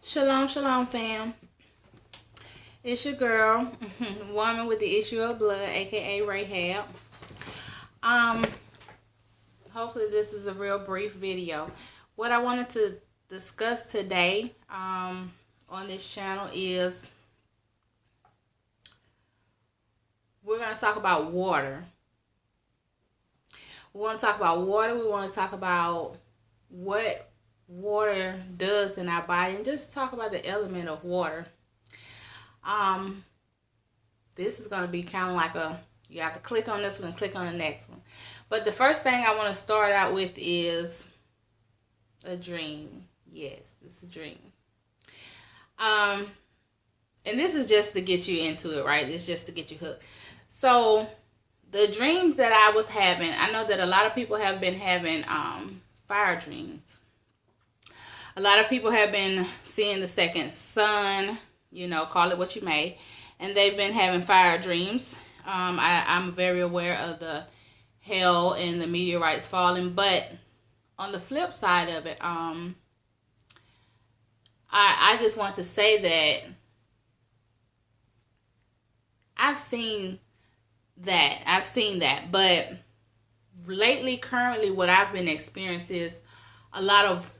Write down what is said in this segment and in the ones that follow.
Shalom, shalom, fam. It's your girl, woman with the issue of blood, aka Rahab. Um, Hopefully this is a real brief video. What I wanted to discuss today, on this channel is we're gonna talk about water. We want to talk about water. We want to talk about what water does in our body, and just talk about the element of water. This is going to be kind of like you have to click on this one and click on the next one. But the first thing I want to start out with is a dream. Yes, it's a dream. And this is just to get you into it, right? It's just to get you hooked. So the dreams that I was having, I know that a lot of people have been having fire dreams. A lot of people have been seeing the second sun, call it what you may, and they've been having fire dreams. I'm very aware of the hell and the meteorites falling, but on the flip side of it, I just want to say that I've seen that, but lately, currently, what I've been experiencing is a lot of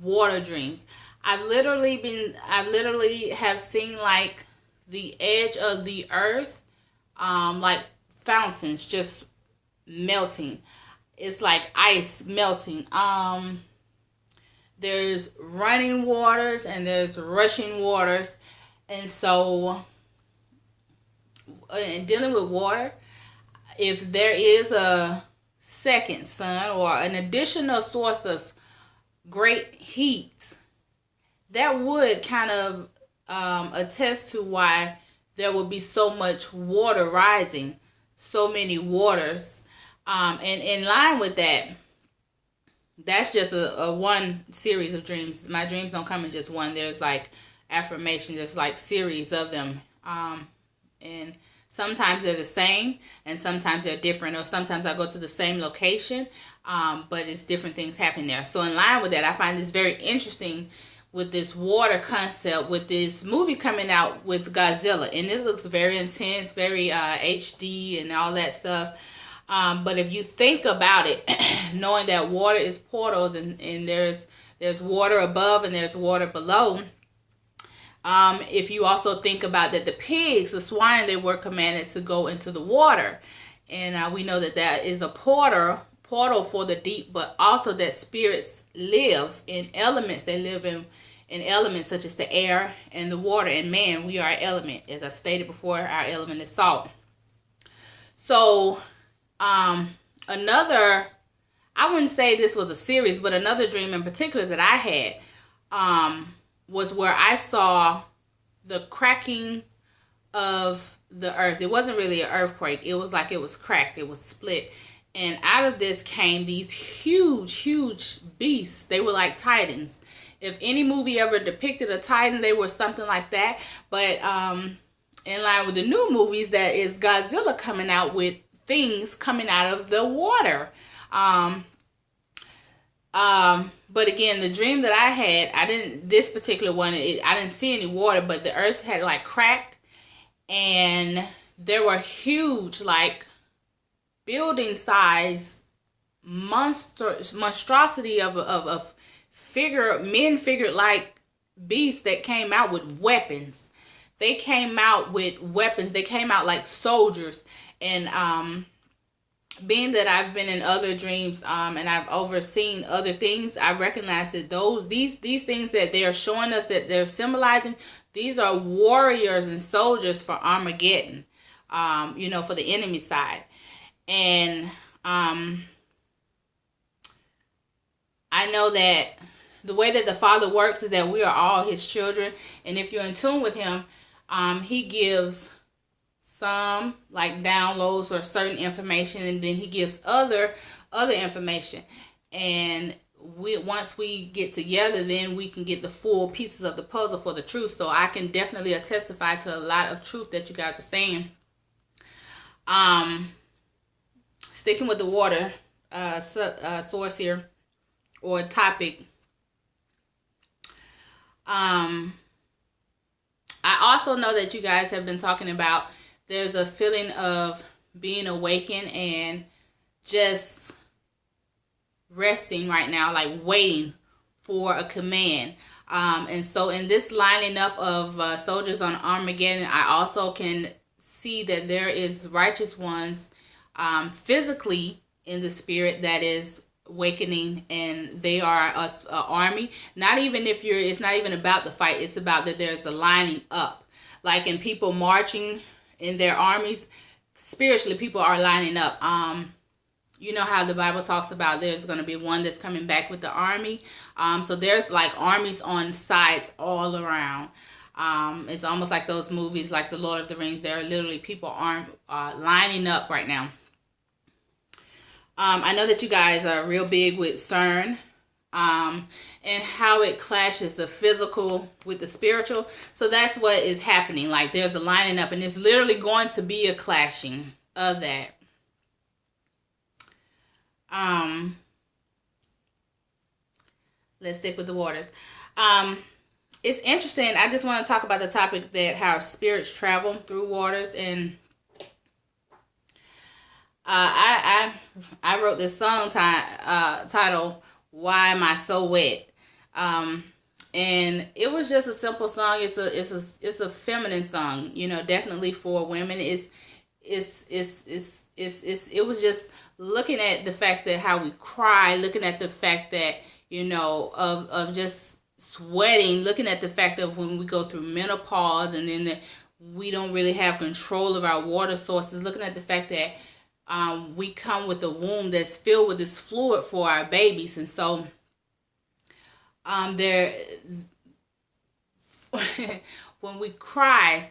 water dreams. I've literally have seen like the edge of the earth, like fountains just melting. It's like ice melting. There's running waters and there's rushing waters, and so in dealing with water, if there is a second sun or an additional source of great heat, that would kind of attest to why there will be so much water rising, so many waters. And in line with that, that's just a one series of dreams. My dreams don't come in just one. There's like affirmation, there's like series of them. And sometimes they're the same, and sometimes they're different, or sometimes I go to the same location, but it's different things happening there. So in line with that, I find this very interesting with this water concept, with this movie coming out with Godzilla, and it looks very intense, very HD and all that stuff. But if you think about it, knowing that water is portals, and there's water above and there's water below. If you also think about that, the pigs, the swine, they were commanded to go into the water, and we know that that is a portal for the deep, but also that spirits live in elements. They live in elements such as the air and the water, and man, we are an element. As I stated before, our element is salt. So another, I wouldn't say this was a series, but another dream in particular that I had was where I saw the cracking of the earth. It wasn't really an earthquake. It was like it was cracked. It was split. And out of this came these huge, huge beasts. They were like titans. If any movie ever depicted a titan, they were something like that. But in line with the new movies, that is Godzilla coming out with things coming out of the water. But again, the dream that I had, this particular one, I didn't see any water, but the earth had like cracked, and there were huge, like building size monstrosity of men figured like beasts that came out with weapons. They came out with weapons. They came out like soldiers. And being that I've been in other dreams, and I've overseen other things, I recognize that these things that they are showing us, that they're symbolizing, these are warriors and soldiers for Armageddon, for the enemy side. And I know that the way that the Father works is that we are all His children, and if you're in tune with Him, He gives some like downloads or certain information, and then He gives other information, and once we get together, then we can get the full pieces of the puzzle for the truth. So I can definitely testify to a lot of truth that you guys are saying. Sticking with the water source here, or topic, Um, I also know that you guys have been talking about there's a feeling of being awakened and just resting right now, like waiting for a command. And so in this lining up of soldiers on Armageddon, I also can see that there is righteous ones physically in the spirit that is awakening, and they are a army. Not even if you're, it's not even about the fight, it's about that there's a lining up, like in people marching in their armies. Spiritually, people are lining up. You know how the Bible talks about there's going to be one that's coming back with the army. So there's like armies on sides all around. It's almost like those movies like The Lord of the Rings. There are literally people lining up right now. I know that you guys are real big with CERN, and how it clashes the physical with the spiritual. So that's what is happening. Like there's a lining up, and it's literally going to be a clashing of that. Let's stick with the waters. It's interesting. I just want to talk about the topic that how spirits travel through waters, and I wrote this song titled "Why Am I So Wet," and it was just a simple song. It's a feminine song, you know, definitely for women. It was just looking at the fact that how we cry, looking at the fact that, you know, of just sweating, looking at the fact of when we go through menopause, and then that we don't really have control of our water sources, looking at the fact that we come with a womb that's filled with this fluid for our babies. And so when we cry,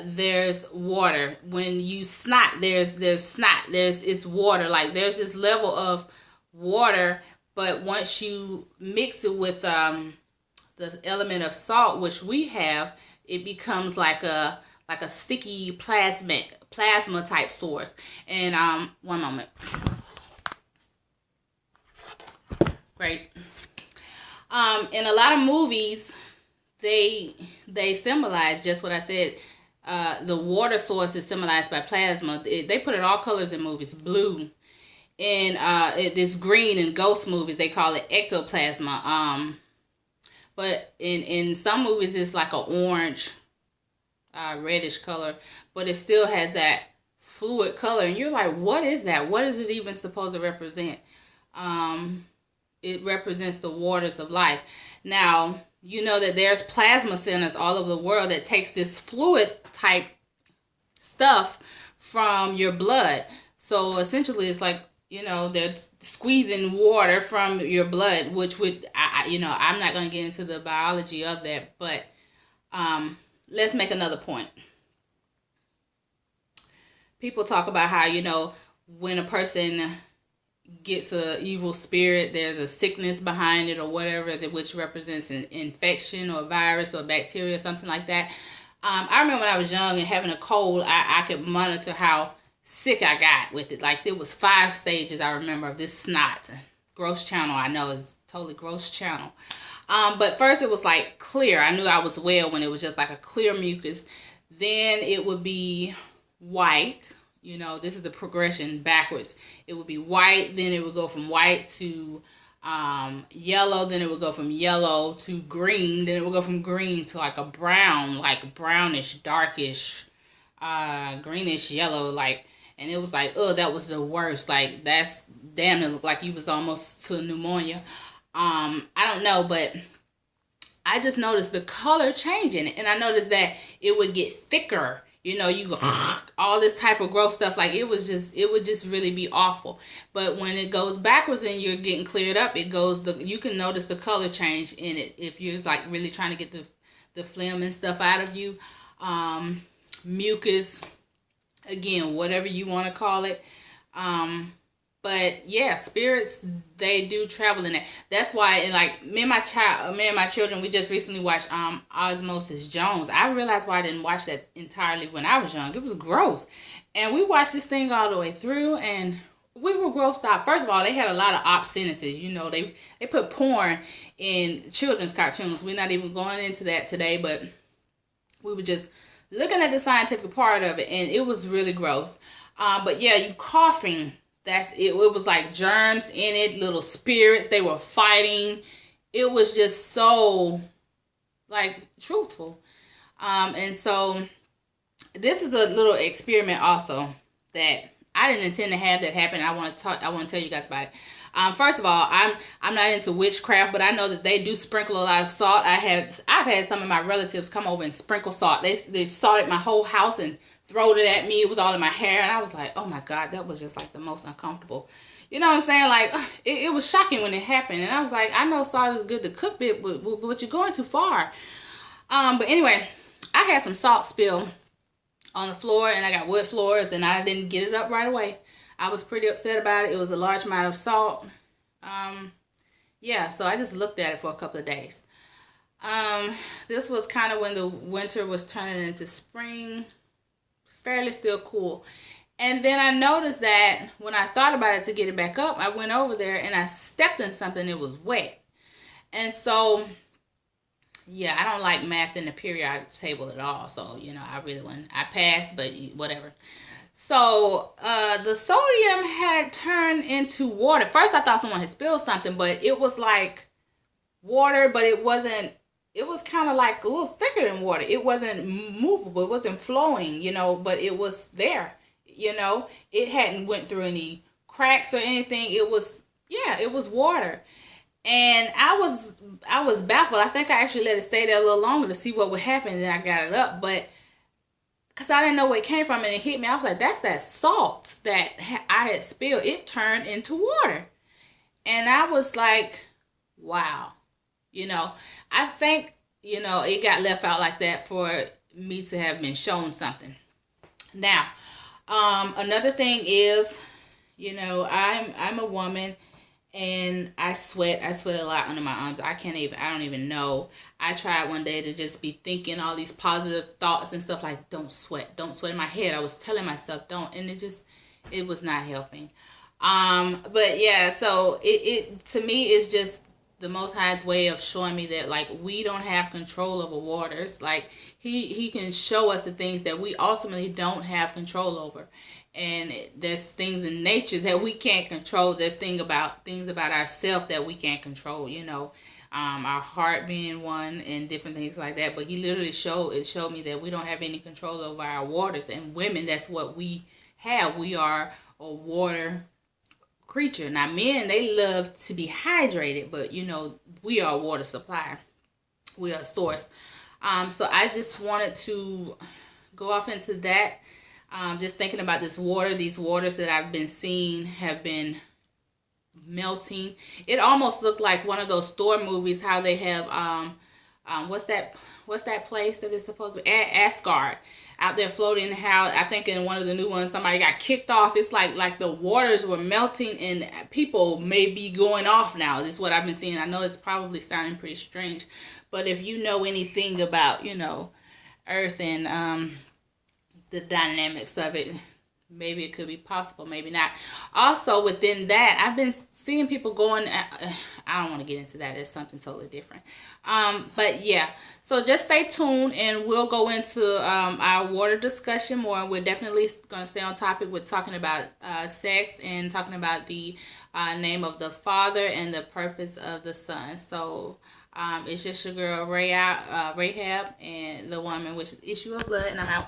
there's water. When you snot, there's snot. It's water. Like there's this level of water, but once you mix it with the element of salt, which we have, it becomes like a sticky plasma type source. And one moment. Great. In a lot of movies, they symbolize just what I said. The water source is symbolized by plasma. They put it all colors in movies. Blue. In this green in ghost movies, they call it ectoplasma. But in some movies, it's like an orange, reddish color, but it still has that fluid color. And you're like, what is that? What is it even supposed to represent? It represents the waters of life. Now, you know that there's plasma centers all over the world that takes this fluid type stuff from your blood. So essentially, it's like, you know, they're squeezing water from your blood, which would, I'm not going to get into the biology of that, but let's make another point. People talk about how, you know, when a person gets an evil spirit, there's a sickness behind it or whatever, which represents an infection or a virus or bacteria or something like that. I remember when I was young and having a cold, I could monitor how sick I got with it. Like there was 5 stages I remember of this snot. Gross channel, I know, is totally gross channel. But first it was like clear. I knew I was well when it was just like a clear mucus. Then it would be white. You know, this is the progression backwards. It would be white, then it would go from white to yellow, then it would go from yellow to green, then it would go from green to like a brown, like brownish, darkish, greenish yellow, like, and it was like, oh, that was the worst. Like, that's damn, it looked like you was almost to pneumonia. I don't know, but I just noticed the color changing, and I noticed that it would get thicker. You know, you go all this type of gross stuff. Like it would just really be awful. But when it goes backwards and you're getting cleared up, you can notice the color change in it if you're like really trying to get the phlegm and stuff out of you. Mucus, again, whatever you want to call it. But yeah, spirits, they do travel in that. That's why, and like me and my children, we just recently watched Osmosis Jones. I realized why I didn't watch that entirely when I was young. It was gross. And we watched this thing all the way through, and we were grossed out. First of all, they had a lot of obscenities. You know, they put porn in children's cartoons. We're not even going into that today, but we were just looking at the scientific part of it, and it was really gross. But yeah, you coughing. That's it. It was like germs in it, little spirits. They were fighting. It was just so like truthful. And so this is a little experiment also that I didn't intend to have that happen. I want to tell you guys about it. First of all, I'm not into witchcraft, but I know that they do sprinkle a lot of salt. I've had some of my relatives come over and sprinkle salt. They salted my whole house and throwed it at me. It was all in my hair, and I was like, oh my God, that was just like the most uncomfortable. You know what I'm saying? Like, it was shocking when it happened, and I was like, I know salt is good to cook with, but you're going too far. But anyway, I had some salt spill on the floor, and I got wood floors, and I didn't get it up right away. I was pretty upset about it. It was a large amount of salt. Yeah, so I just looked at it for a couple of days. This was kind of when the winter was turning into spring. It's fairly still cool. And then I noticed that when I thought about it to get it back up, I went over there and I stepped in something that was wet. And so, yeah, I don't like math in the periodic table at all. So, you know, I passed, but whatever. So, the sodium had turned into water. First, I thought someone had spilled something, but it was like water, but it wasn't. It was kind of like a little thicker than water. It wasn't movable. It wasn't flowing, you know, but it was there, you know. It hadn't went through any cracks or anything. It was water. And I was baffled. I think I actually let it stay there a little longer to see what would happen, and then I got it up, but because I didn't know where it came from, and it hit me. I was like, that's that salt that I had spilled. It turned into water. And I was like, wow. You know, I think, you know, it got left out like that for me to have been shown something. Now, another thing is, you know, I'm a woman, and I sweat a lot under my arms. I don't even know. I tried one day to just be thinking all these positive thoughts and stuff like, don't sweat in my head. I was telling myself don't, and it was not helping. But yeah, so it to me is just the Most High's way of showing me that, like, we don't have control over waters. Like, he can show us the things that we ultimately don't have control over. And there's things in nature that we can't control. There's things about ourselves that we can't control, you know. Our heart being one and different things like that. But he literally showed me that we don't have any control over our waters. And women, that's what we have. We are a water creature. Now, men, they love to be hydrated, but you know, we are a water supply. We are a source. So I just wanted to go off into that. Just thinking about these waters that I've been seeing have been melting. It almost looked like one of those Thor movies, how they have what's that place that is supposed to be Asgard out there floating. How I think in one of the new ones somebody got kicked off. It's like the waters were melting and people may be going off now. This is what I've been seeing. I know it's probably sounding pretty strange, but if you know anything about, you know, Earth and the dynamics of it, maybe it could be possible, maybe not. Also, within that, I've been seeing people going, I don't want to get into that. It's something totally different. But yeah, so just stay tuned and we'll go into our water discussion more. We're definitely going to stay on topic with talking about sex and talking about the name of the Father and the purpose of the Son. So it's just your girl Rayhab and the woman with issue of blood, and I'm out.